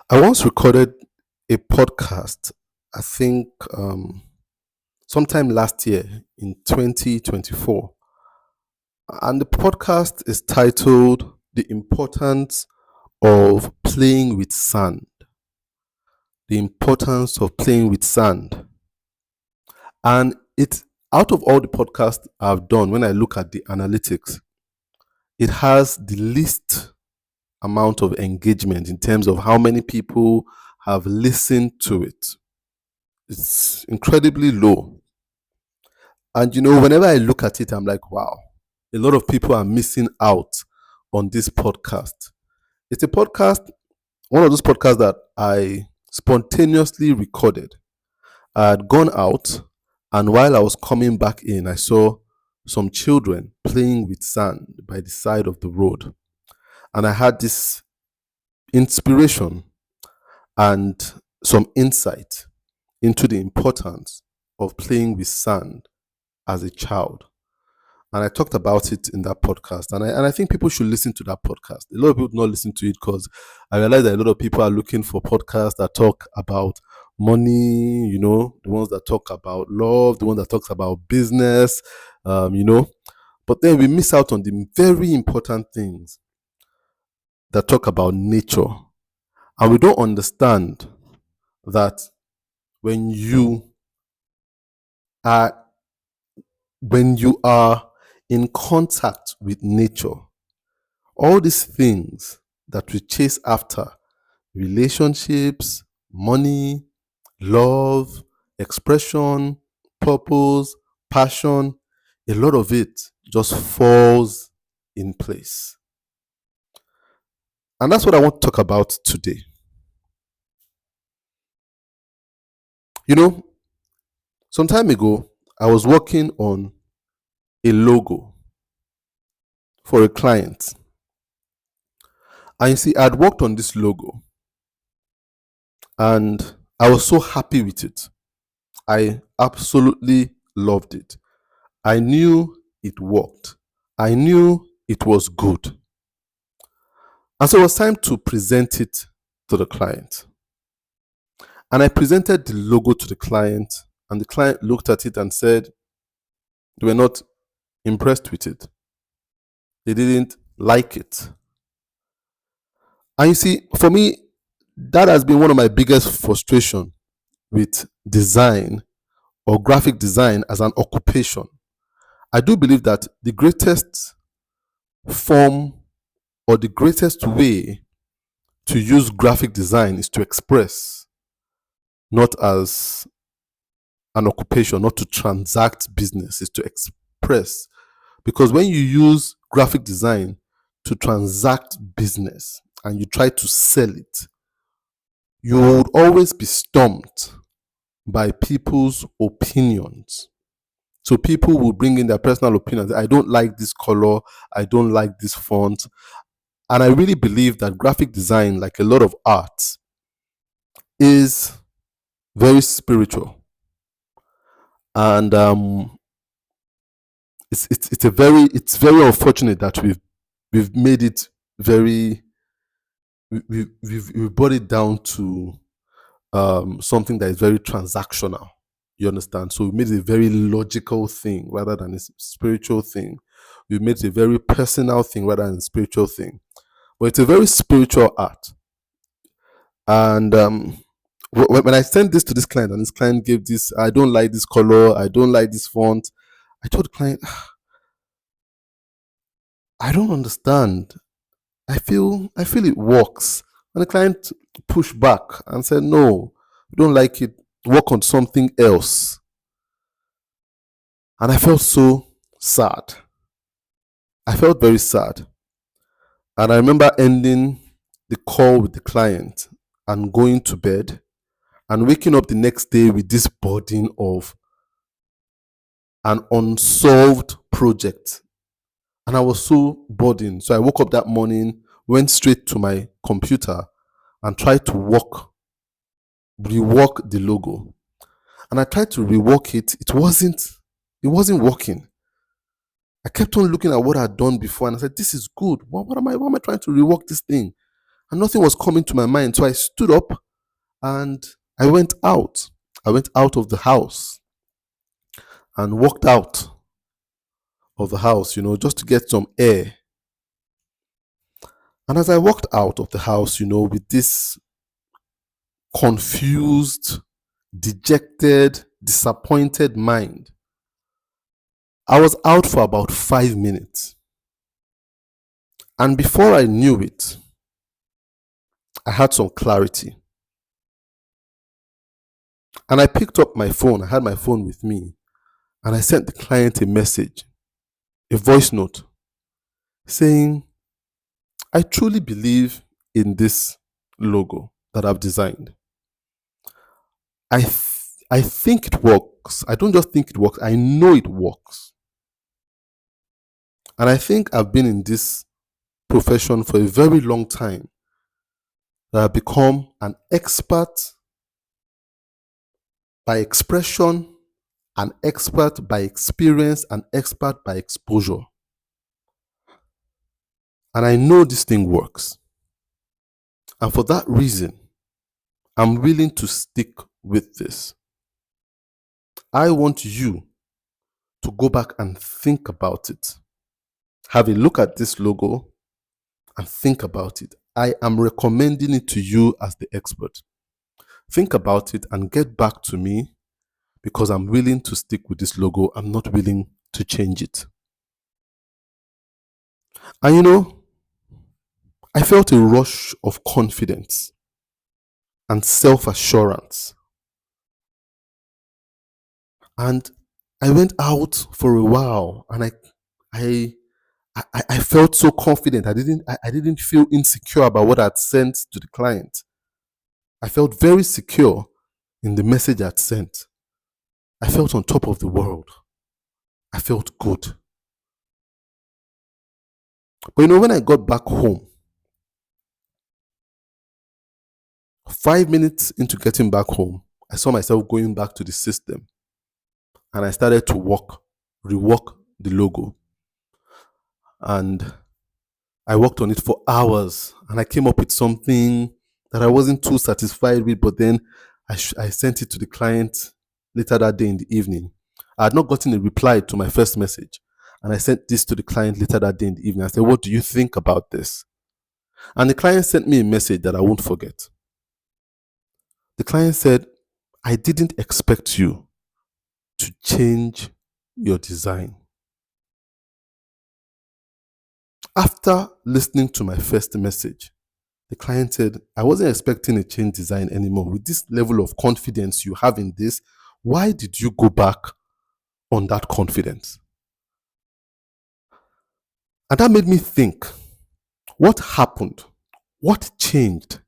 I once recorded a podcast, I think sometime last year in 2024. And the podcast is titled The Importance of Playing with Sand. The importance of playing with sand. And it out of all the podcasts I've done, when I look at the analytics, it has the least amount of engagement in terms of how many people have listened to it. It's incredibly low. And whenever I look at it, I'm like, wow, a lot of people are missing out on this podcast. It's a podcast, one of those podcasts that I spontaneously recorded. I had gone out, and while I was coming back in, I saw some children playing with sand by the side of the road. And I had this inspiration and some insight into the importance of playing with sand as a child. And I talked about it in that podcast. And I think people should listen to that podcast. A lot of people do not listen to it because I realize that a lot of people are looking for podcasts that talk about money, the ones that talk about love, the ones that talks about business, But then we miss out on the very important things that talk about nature. And we don't understand that when you are in contact with nature, all these things that we chase after, relationships, money, love, expression, purpose, passion, a lot of it just falls in place. And that's what I want to talk about today. Some time ago, I was working on a logo for a client. And you see, I'd worked on this logo and I was so happy with it. I absolutely loved it. I knew it worked. I knew it was good. And so it was time to present it to the client. And I presented the logo to the client, and the client looked at it and said they were not impressed with it. They didn't like it. And you see, for me, that has been one of my biggest frustration with design or graphic design as an occupation. I do believe that the greatest form or the greatest way to use graphic design is to express, not as an occupation, not to transact business, is to express. Because when you use graphic design to transact business and you try to sell it, you would always be stumped by people's opinions. So people will bring in their personal opinions. I don't like this color. I don't like this font. And I really believe that graphic design, like a lot of art, is very spiritual. And it's very unfortunate that we've made it very we've brought it down to something that is very transactional. You understand? So we made it a very logical thing rather than a spiritual thing. We made it a very personal thing rather than a spiritual thing. But it's a very spiritual art. And when I sent this to this client, and this client gave this, I don't like this color, I don't like this font, I told the client, I don't understand. I feel it works. And the client pushed back and said, no, we don't like it. Work on something else. And I felt so sad. I felt very sad. And I remember ending the call with the client and going to bed and waking up the next day with this burden of an unsolved project. And I was so burdened. So I woke up that morning, went straight to my computer and tried to rework the logo. And I tried to rework it. It wasn't working. I kept on looking at what I'd done before and I said, this is good. Why am I trying to rework this thing? and nothing was coming to my mind. So I stood up and I went out. I went out of the house and walked out of the house, just to get some air. And as I walked out of the house, with this confused, dejected, disappointed mind, I was out for about 5 minutes. And before I knew it, I had some clarity. And I picked up my phone. I had my phone with me. And I sent the client a message, a voice note, saying, I truly believe in this logo that I've designed. I think it works. I don't just think it works. I know it works. And I think I've been in this profession for a very long time, that I've become an expert by expression, an expert by experience, an expert by exposure. And I know this thing works. And for that reason, I'm willing to stick with this. I want you to go back and think about it. Have a look at this logo and think about it. I am recommending it to you as the expert. Think about it and get back to me, because I'm willing to stick with this logo. I'm not willing to change it. And I felt a rush of confidence and self-assurance. And I went out for a while, and I felt so confident. I didn't feel insecure about what I'd sent to the client. I felt very secure in the message I'd sent. I felt on top of the world. I felt good. But when I got back home, 5 minutes into getting back home, I saw myself going back to the system, and I started to rework the logo. And I worked on it for hours, and I came up with something that I wasn't too satisfied with, but then I sent it to the client later that day in the evening. I had not gotten a reply to my first message, and I sent this to the client later that day in the evening. I said, what do you think about this? And the client sent me a message that I won't forget. The client said, I didn't expect you to change your design. After listening to my first message, the client said, I wasn't expecting a change design anymore. With this level of confidence you have in this, why did you go back on that confidence? And that made me think, what happened? What changed?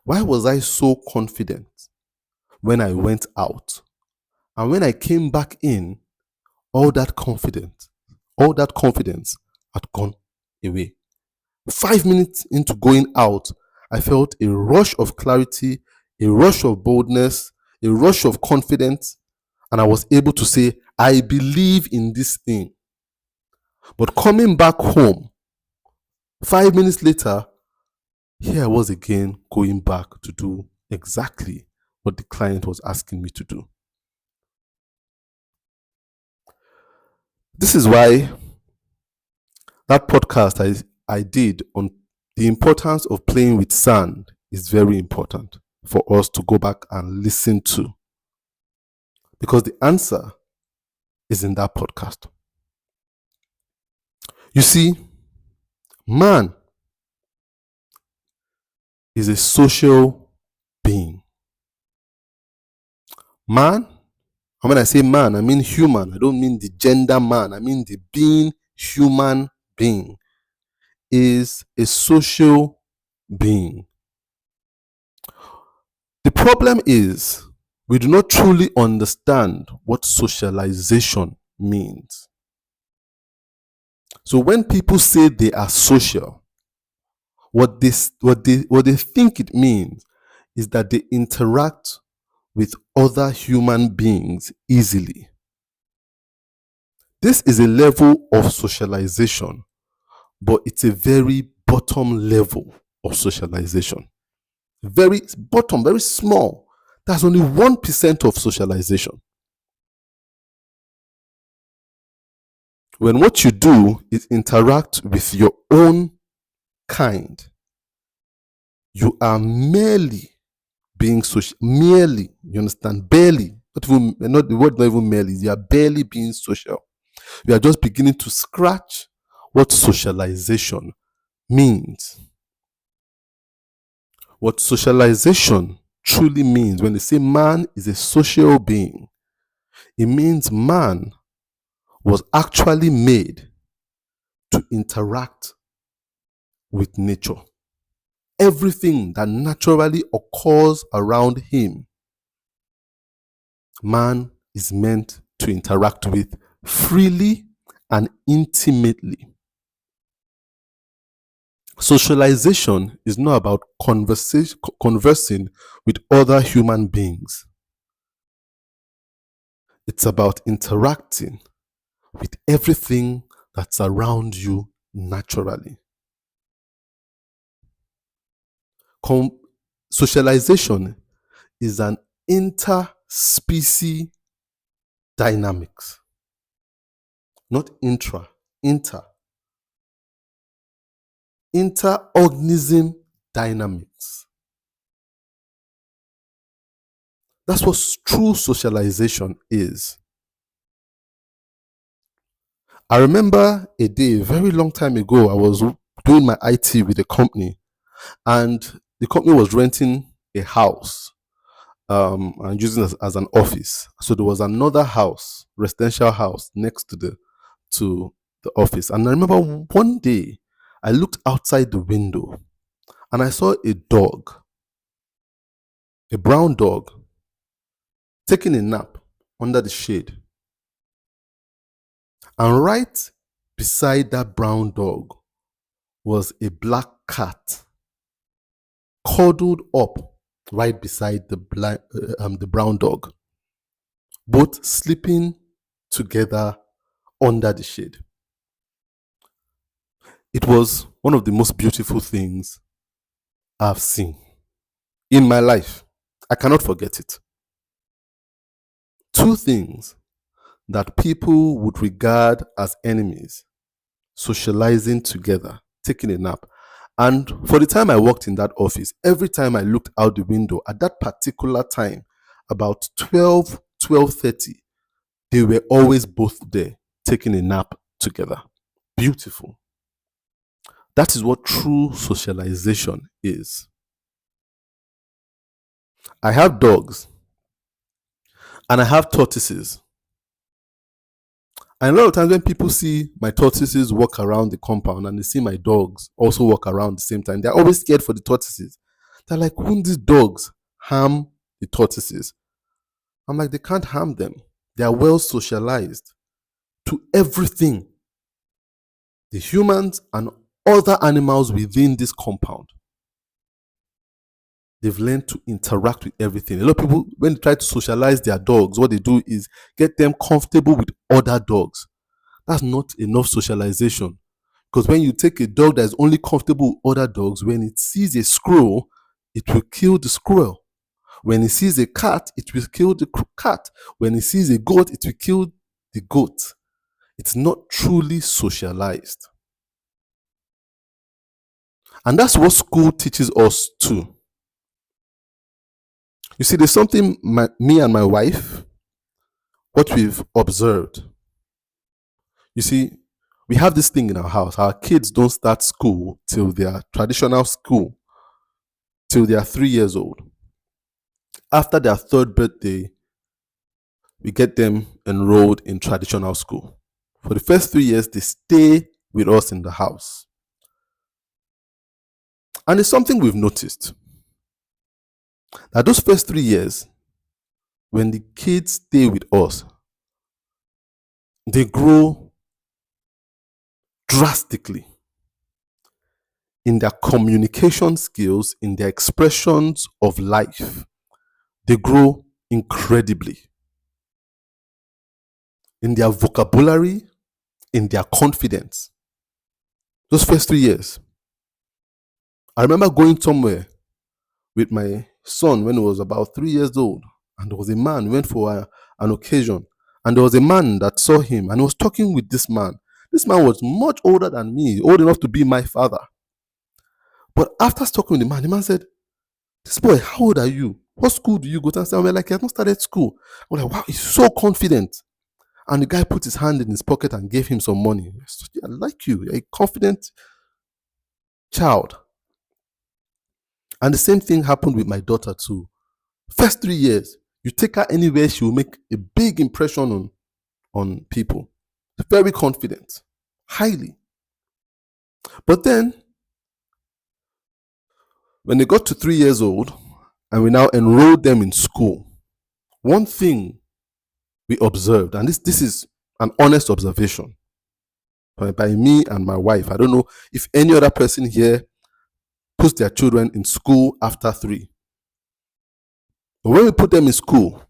Why was I so confident when I went out? And when I came back in, all that confidence had gone away. 5 minutes into going out, I felt a rush of clarity, a rush of boldness, a rush of confidence, and I was able to say, I believe in this thing. But coming back home, 5 minutes later, here I was again going back to do exactly what the client was asking me to do. This is why that podcast I did on the importance of playing with sand is very important for us to go back and listen to. Because the answer is in that podcast. You see, man is a social being. Man, and when I say man, I mean human. I don't mean the gender man. I mean the being, human being, is a social being. The problem is we do not truly understand what socialization means. So when people say they are social, what they think it means is that they interact with other human beings easily. This is a level of socialization, but it's a very bottom level of socialization. Very bottom, very small. That's only 1% of socialization. When what you do is interact with your own kind, you are merely being social. Merely, you understand? Barely. Not the word, not even merely. You are barely being social. You are just beginning to scratch what socialization means. What socialization truly means, when they say man is a social being, it means man was actually made to interact with nature. Everything that naturally occurs around him, man is meant to interact with freely and intimately. Socialization is not about conversing with other human beings. It's about interacting with everything that's around you naturally. Socialization is an interspecies dynamics, not interorganism dynamics. That's what true socialization is. I remember a day, a very long time ago, I was doing my IT with a company, and the company was renting a house and using it as an office. So there was another house, residential house, next to the office. And I remember one day I looked outside the window and I saw a dog, a brown dog, taking a nap under the shade. And right beside that brown dog was a black cat cuddled up right beside the brown dog, both sleeping together under the shade. It was one of the most beautiful things I've seen in my life. I cannot forget it. Two things that people would regard as enemies, socializing together, taking a nap. And for the time I worked in that office, every time I looked out the window at that particular time, about 12:30, they were always both there, taking a nap together. Beautiful. That is what true socialization is. I have dogs and I have tortoises. And a lot of times when people see my tortoises walk around the compound and they see my dogs also walk around the same time, they're always scared for the tortoises. They're like, won't these dogs harm the tortoises? I'm like, they can't harm them. They are well socialized to everything. The humans and other animals within this compound. They've learned to interact with everything. A lot of people, when they try to socialize their dogs, what they do is get them comfortable with other dogs. That's not enough socialization. Because when you take a dog that is only comfortable with other dogs, when it sees a squirrel, it will kill the squirrel. When it sees a cat, it will kill the cat. When it sees a goat, it will kill the goat. It's not truly socialized. And that's what school teaches us too. You see, there's something me and my wife, what we've observed. You see, we have this thing in our house. Our kids don't start school till their traditional school, till they are 3 years old. After their third birthday, we get them enrolled in traditional school. For the first 3 years, they stay with us in the house. And it's something we've noticed. That those first 3 years, when the kids stay with us, they grow drastically in their communication skills, in their expressions of life. They grow incredibly in their vocabulary, in their confidence. Those first 3 years. I remember going somewhere with my son when he was about 3 years old, and there was a man, we went for an occasion, and there was a man that saw him and he was talking with this man. This man was much older than me, old enough to be my father. But after talking with the man said, "This boy, how old are you? What school do you go to?" And I said, "Well, like, he has not started school." I'm like, "Wow, he's so confident." And the guy put his hand in his pocket and gave him some money. I said, "I like you. You're a confident child." And the same thing happened with my daughter too. First 3 years, you take her anywhere, she will make a big impression on people. Very confident, highly. But then, when they got to 3 years old, and we now enrolled them in school, one thing we observed, and this is an honest observation by me and my wife. I don't know if any other person here puts their children in school after 3. But when we put them in school,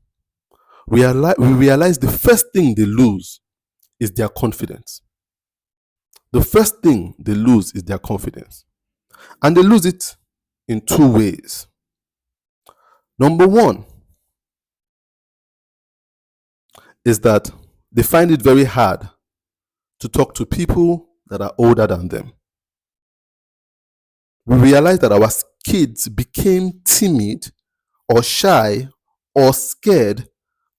we realize the first thing they lose is their confidence. The first thing they lose is their confidence. And they lose it in 2 ways. Number 1 is that they find it very hard to talk to people that are older than them. We realize that our kids became timid or shy or scared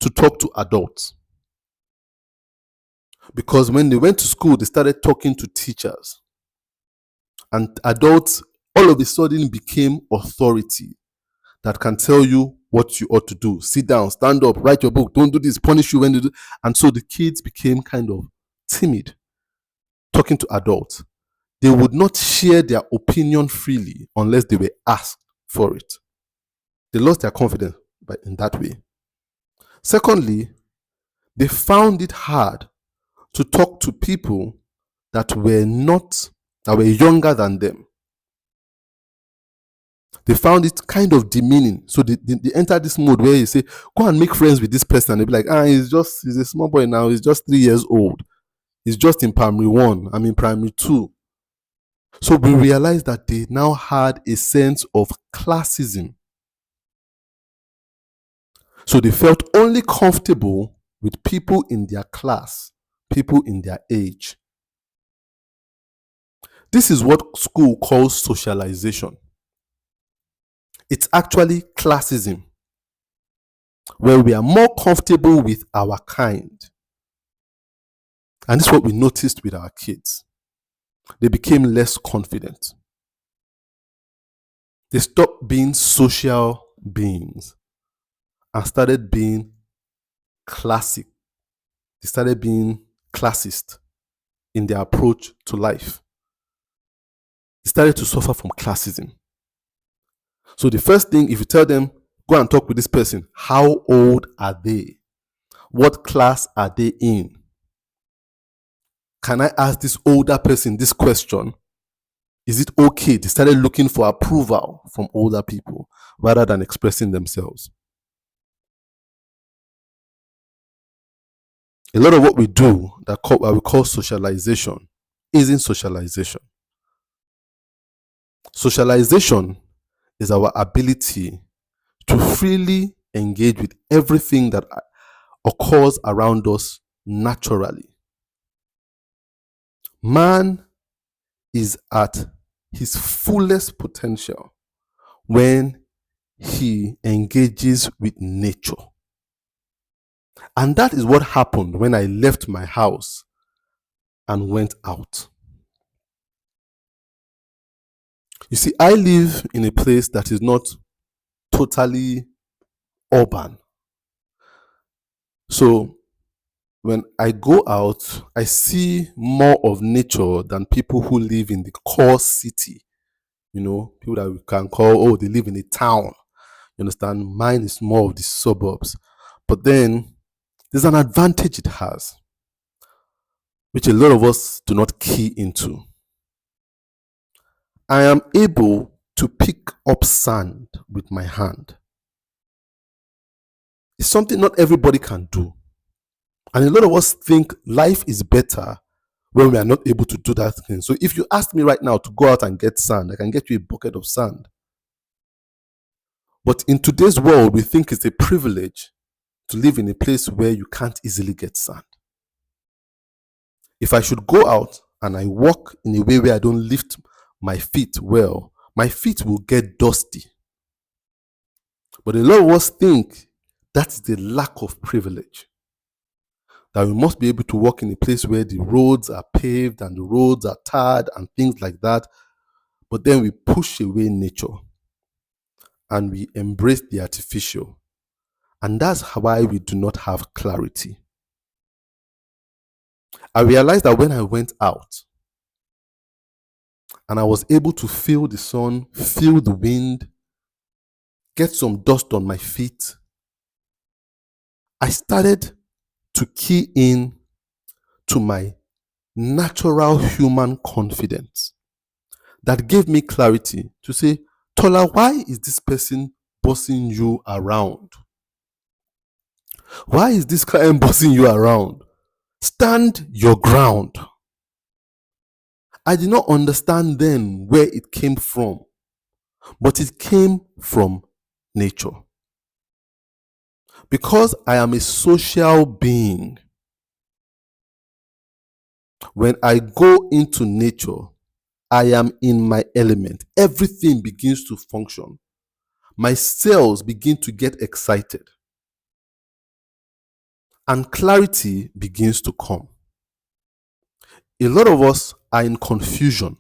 to talk to adults. Because when they went to school, they started talking to teachers. And adults all of a sudden became authority that can tell you what you ought to do. Sit down, stand up, write your book, don't do this, punish you when you do. And so the kids became kind of timid talking to adults. They would not share their opinion freely unless they were asked for it. They lost their confidence in that way. Secondly, they found it hard to talk to people that were younger than them. They found it kind of demeaning. So they entered this mode where you say, "Go and make friends with this person." And they'll be like, he's a small boy now. He's just 3 years old. He's just in primary 1. I'm in primary 2. So we realized that they now had a sense of classism. So they felt only comfortable with people in their class, people in their age. This is what school calls socialization. It's actually classism, where we are more comfortable with our kind. And this is what we noticed with our kids. They became less confident. They stopped being social beings and started being classic. They started being classist in their approach to life. They started to suffer from classism. So the first thing, if you tell them, "Go and talk with this person," how old are they? What class are they in? Can I ask this older person this question? Is it okay? They started looking for approval from older people rather than expressing themselves. A lot of what we do that we call socialization isn't socialization. Socialization is our ability to freely engage with everything that occurs around us naturally. Man is at his fullest potential when he engages with nature. And that is what happened when I left my house and went out. You see, I live in a place that is not totally urban. So when I go out, I see more of nature than people who live in the core city. People that we can call, they live in a town. You understand? Mine is more of the suburbs. But then there's an advantage it has, which a lot of us do not key into. I am able to pick up sand with my hand. It's something not everybody can do. And a lot of us think life is better when we are not able to do that thing. So if you ask me right now to go out and get sand, I can get you a bucket of sand. But in today's world, we think it's a privilege to live in a place where you can't easily get sand. If I should go out and I walk in a way where I don't lift my feet well, my feet will get dusty. But a lot of us think that's the lack of privilege. That we must be able to walk in a place where the roads are paved and the roads are tarred and things like that. But then we push away nature and we embrace the artificial. And that's why we do not have clarity. I realized that when I went out and I was able to feel the sun, feel the wind, get some dust on my feet, I started to key in to my natural human confidence that gave me clarity to say, Tola, why is this person bossing you around? Why is this client bossing you around? Stand your ground. I did not understand then where it came from, but it came from nature. Because I am a social being, when I go into nature, I am in my element. Everything begins to function. My cells begin to get excited. And clarity begins to come. A lot of us are in confusion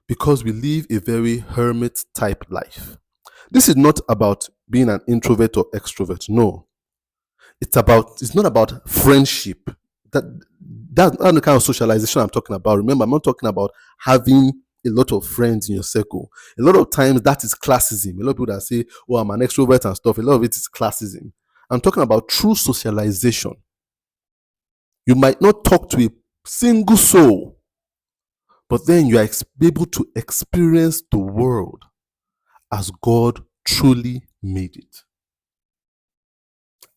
because we live a very hermit type life. This is not about being an introvert or extrovert. No. It's not about friendship. That's not the kind of socialization I'm talking about. Remember, I'm not talking about having a lot of friends in your circle. A lot of times that is classism. A lot of people that say, oh, I'm an extrovert and stuff, a lot of it is classism. I'm talking about true socialization. You might not talk to a single soul, but then you are able to experience the world as God truly made it.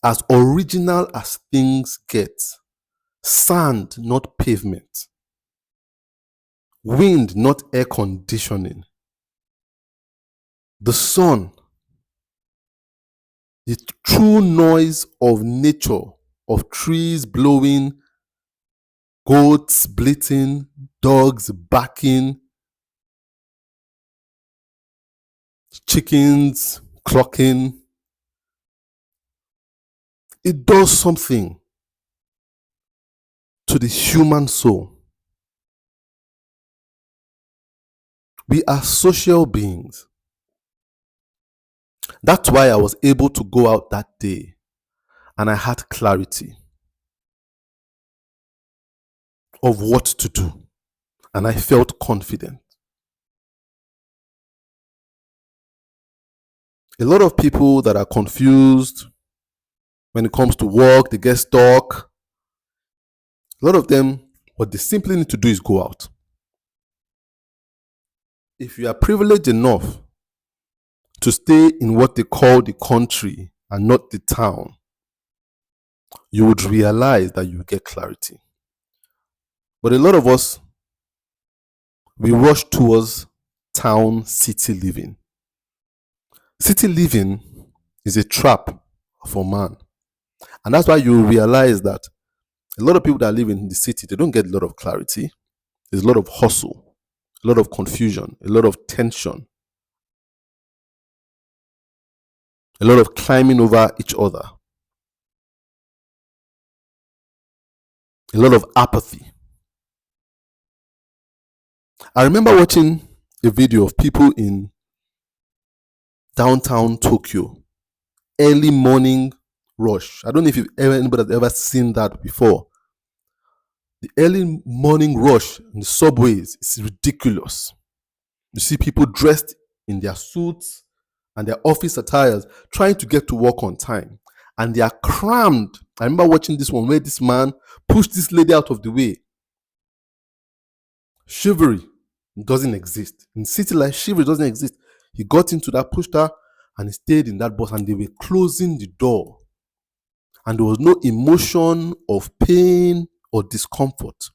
As original as things get. Sand, not pavement. Wind, not air conditioning. The sun, the true noise of nature, of trees blowing, goats bleating, dogs barking, chickens clucking. It does something to the human soul. We are social beings. That's why I was able to go out that day and I had clarity of what to do. And I felt confident. A lot of people that are confused when it comes to work, they get stuck. A lot of them, what they simply need to do is go out. If you are privileged enough to stay in what they call the country and not the town, you would realize that you get clarity. But a lot of us, we rush towards town, city living. City living is a trap for man. And that's why you realize that a lot of people that live in the city, they don't get a lot of clarity. There's a lot of hustle, a lot of confusion, a lot of tension, a lot of climbing over each other, a lot of apathy. I remember watching a video of people in downtown Tokyo, early morning rush. I don't know if anybody has ever seen that before. The early morning rush in the subways is ridiculous. You see people dressed in their suits and their office attires trying to get to work on time. And they are crammed. I remember watching this one where this man pushed this lady out of the way. Chivalry doesn't exist. In city life, chivalry doesn't exist. He got into that, pushed her, and he stayed in that bus and they were closing the door. And there was no emotion of pain or discomfort.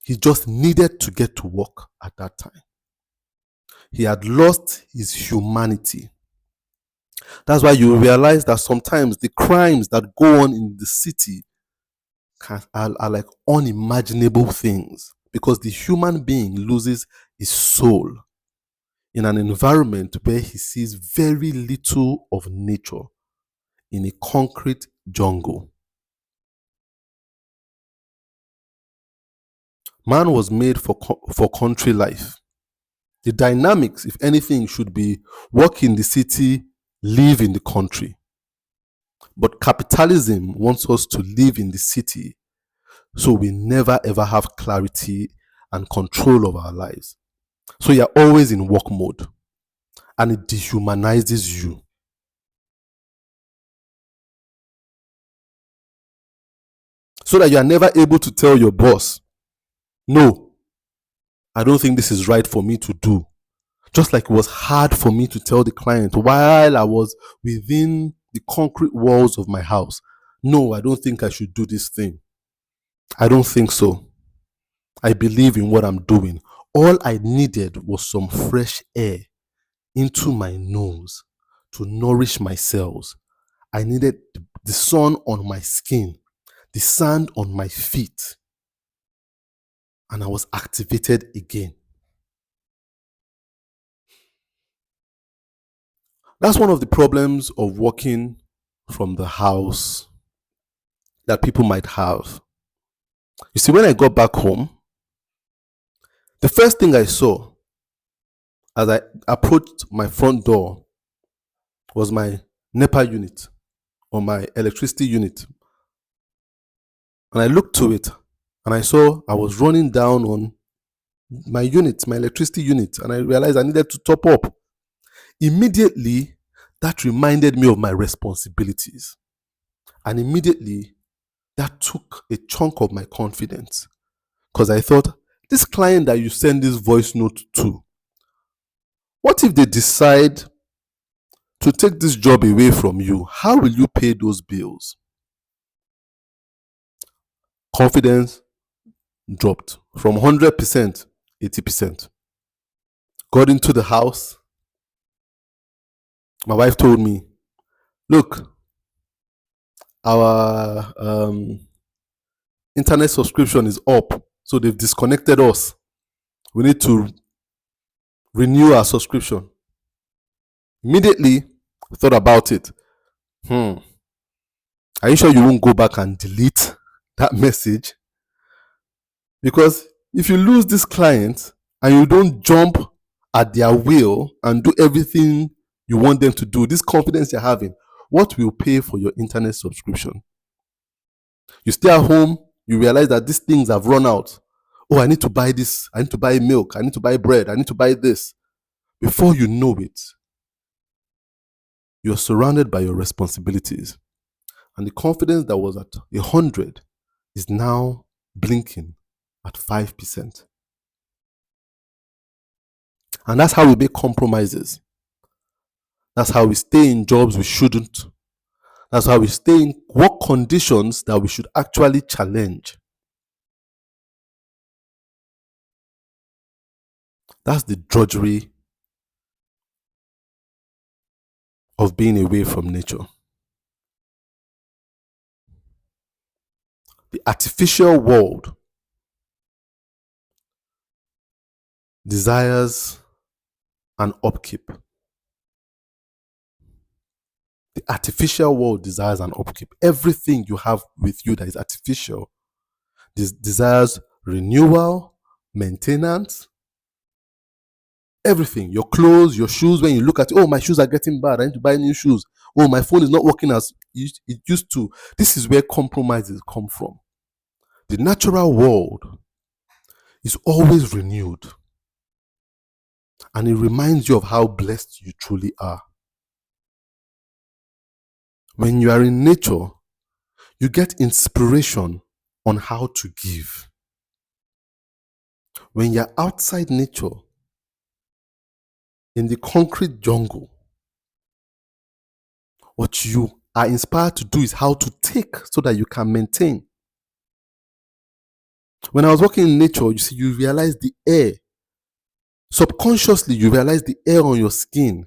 He just needed to get to work at that time. He had lost his humanity. That's why you realize that sometimes the crimes that go on in the city are like unimaginable things, because the human being loses his soul in an environment where he sees very little of nature, in a concrete jungle. Man was made for country life. The dynamics, if anything, should be work in the city, live in the country. But capitalism wants us to live in the city, so we never ever have clarity and control of our lives. So you're always in work mode, and it dehumanizes you. So that you are never able to tell your boss, no, I don't think this is right for me to do. Just like it was hard for me to tell the client while I was within the concrete walls of my house, no, I don't think I should do this thing. I don't think so. I believe in what I'm doing. All I needed was some fresh air into my nose to nourish my cells. I needed the sun on my skin, the sand on my feet, and I was activated again. That's one of the problems of working from the house that people might have. You see, when I got back home, the first thing I saw as I approached my front door was my NEPA unit, or my electricity unit. And I looked to it and I saw I was running down on my unit, my electricity unit, and I realized I needed to top up. Immediately, that reminded me of my responsibilities. And immediately, that took a chunk of my confidence, because I thought, this client that you send this voice note to, what if they decide to take this job away from you? How will you pay those bills? Confidence dropped from 100%, 80%. Got into the house. My wife told me, look, our internet subscription is up, so they've disconnected us. We need to renew our subscription. Immediately, I thought about it. Are you sure you won't go back and delete that message? Because if you lose this client and you don't jump at their will and do everything you want them to do, this confidence you're having, what will pay for your internet subscription? You stay at home, you realize that these things have run out. Oh, I need to buy this. I need to buy milk. I need to buy bread. I need to buy this. Before you know it, you're surrounded by your responsibilities. And the confidence that was at 100 is now blinking at 5%. And that's how we make compromises. That's how we stay in jobs we shouldn't. That's how we stay in work conditions that we should actually challenge. That's the drudgery of being away from nature. The artificial world desires an upkeep. The artificial world desires an upkeep. Everything you have with you that is artificial desires renewal, maintenance, everything. Your clothes, your shoes, when you look at it, oh, my shoes are getting bad, I need to buy new shoes. Oh, my phone is not working as it used to. This is where compromises come from. The natural world is always renewed, and it reminds you of how blessed you truly are. When you are in nature, you get inspiration on how to give. When you're outside nature, in the concrete jungle, what you are inspired to do is how to take so that you can maintain. When I was walking in nature, you see, you realize the air. Subconsciously, you realize the air on your skin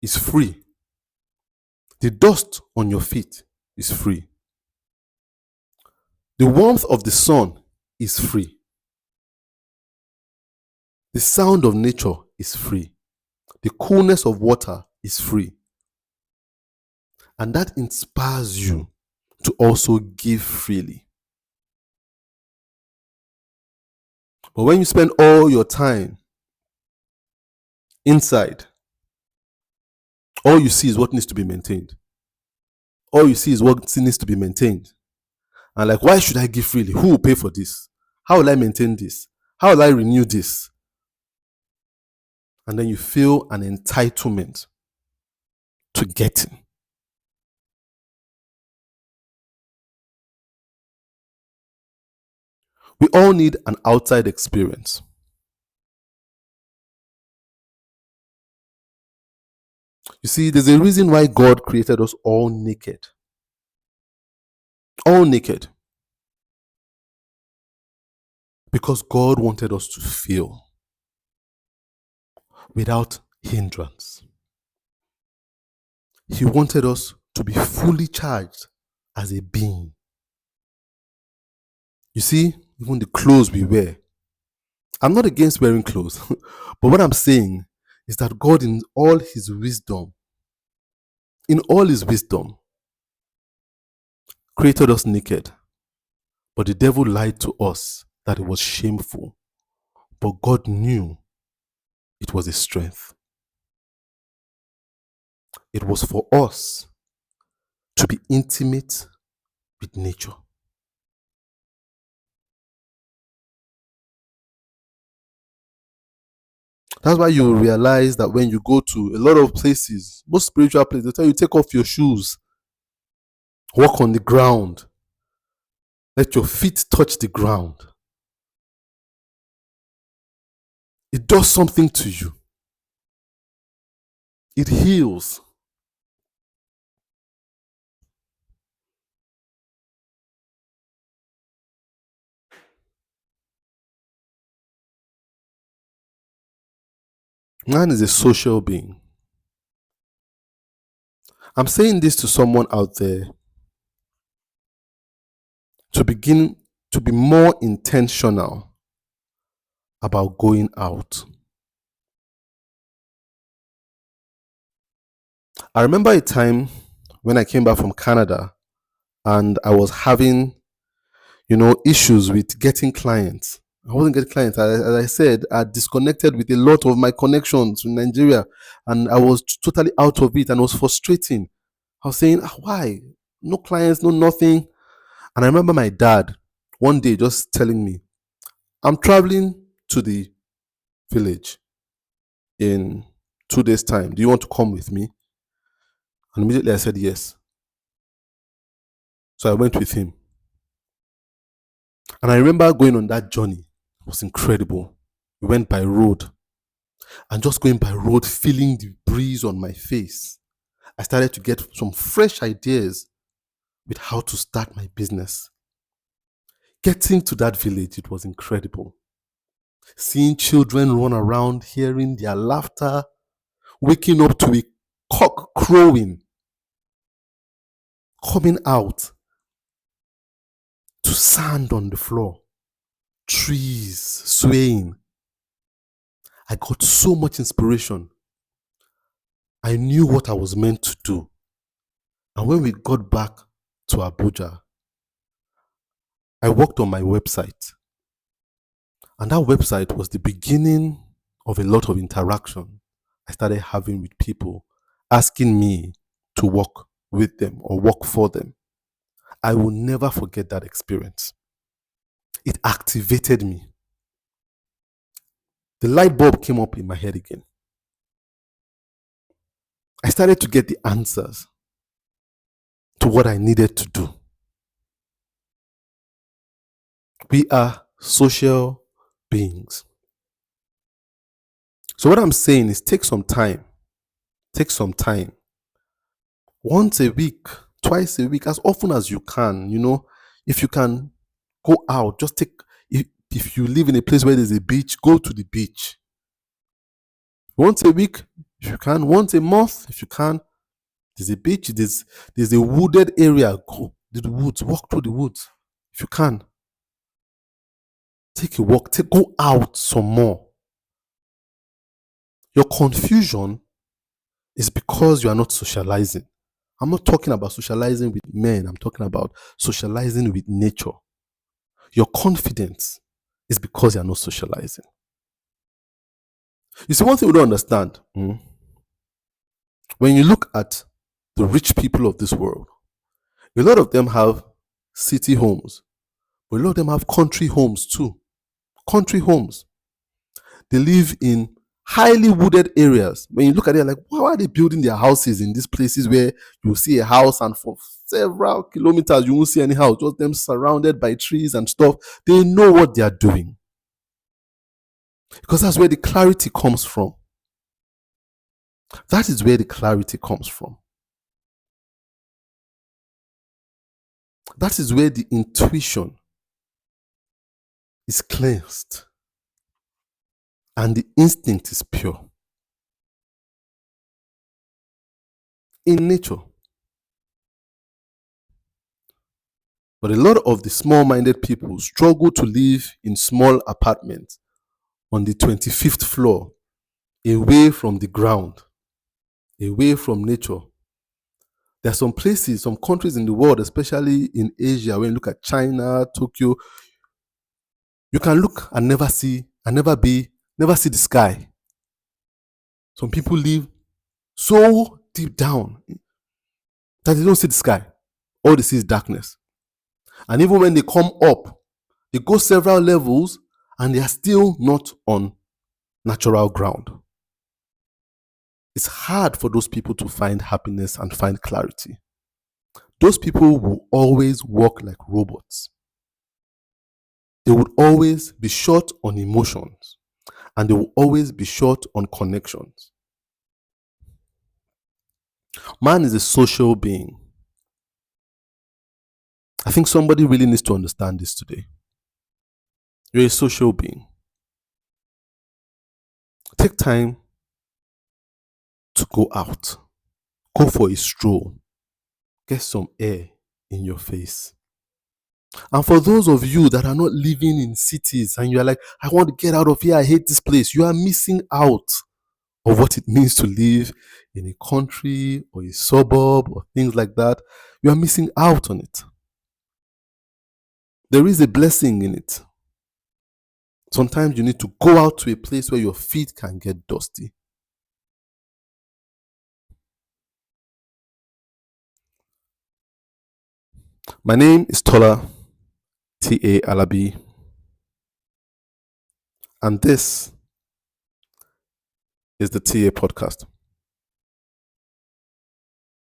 is free. The dust on your feet is free. The warmth of the sun is free. The sound of nature is free. The coolness of water is free. And that inspires you to also give freely. But when you spend all your time inside, all you see is what needs to be maintained. All you see is what needs to be maintained. And like, why should I give freely? Who will pay for this? How will I maintain this? How will I renew this? And then you feel an entitlement to getting. We all need an outside experience. You see, there's a reason why God created us all naked. All naked. Because God wanted us to feel without hindrance. He wanted us to be fully charged as a being. You see, even the clothes we wear. I'm not against wearing clothes, but what I'm saying is that God, in all his wisdom, created us naked. But the devil lied to us that it was shameful. But God knew it was a strength. It was for us to be intimate with nature. That's why you realize that when you go to a lot of places, most spiritual places, they tell you take off your shoes, walk on the ground, let your feet touch the ground. It does something to you. It heals. Man is a social being. I'm saying this to someone out there to begin to be more intentional about going out. I remember a time when I came back from Canada and I was having, issues with getting clients. I wasn't getting clients. As I said, I disconnected with a lot of my connections in Nigeria and I was totally out of it and it was frustrating. I was saying, why? No clients, no nothing. And I remember my dad one day just telling me, I'm traveling to the village in 2 days' time. Do you want to come with me? And immediately I said yes. So I went with him. And I remember going on that journey. It was incredible. We went by road. And just going by road, feeling the breeze on my face, I started to get some fresh ideas with how to start my business. Getting to that village, it was incredible. Seeing children run around, hearing their laughter, waking up to a cock crowing, coming out to sand on the floor, trees swaying. I got so much inspiration. I knew what I was meant to do. And when we got back to Abuja, I worked on my website. And that website was the beginning of a lot of interaction I started having with people asking me to work with them or work for them. I will never forget that experience. It activated me. The light bulb came up in my head again. I started to get the answers to what I needed to do. We are social beings. So what I'm saying is take some time. Take some time. Once a week, twice a week, as often as you can, if you can Go out. Just take, if you live in a place where there's a beach, go to the beach. Once a week, if you can. Once a month, if you can. There's a beach, there's a wooded area. Go to the woods, walk through the woods. If you can. Take a walk, go out some more. Your confusion is because you are not socializing. I'm not talking about socializing with men. I'm talking about socializing with nature. Your confidence is because you are not socializing. You see, one thing we don't understand, when you look at the rich people of this world, a lot of them have city homes, but a lot of them have country homes too. Country homes. They live in highly wooded areas. When you look at it, like, why are they building their houses in these places where you see a house and for several kilometers you won't see any house, just them surrounded by trees and stuff? They know what they are doing. Because that's where the clarity comes from. That is where the clarity comes from. That is where the intuition is cleansed and the instinct is pure. In nature. But a lot of the small-minded people struggle to live in small apartments on the 25th floor, away from the ground, away from nature. There are some places, some countries in the world, especially in Asia, when you look at China, Tokyo, you can look and never see the sky. Some people live so deep down that they don't see the sky. All they see is darkness. And even when they come up, they go several levels and they are still not on natural ground. It's hard for those people to find happiness and find clarity. Those people will always work like robots. They would always be short on emotions and they will always be short on connections. Man is a social being. I think somebody really needs to understand this today. You're a social being. Take time to go out. Go for a stroll. Get some air in your face. And for those of you that are not living in cities and you're like, I want to get out of here, I hate this place, you are missing out of what it means to live in a country or a suburb or things like that. You are missing out on it. There is a blessing in it. Sometimes you need to go out to a place where your feet can get dusty. My name is Tola T.A. Alabi, and this is the TA Podcast.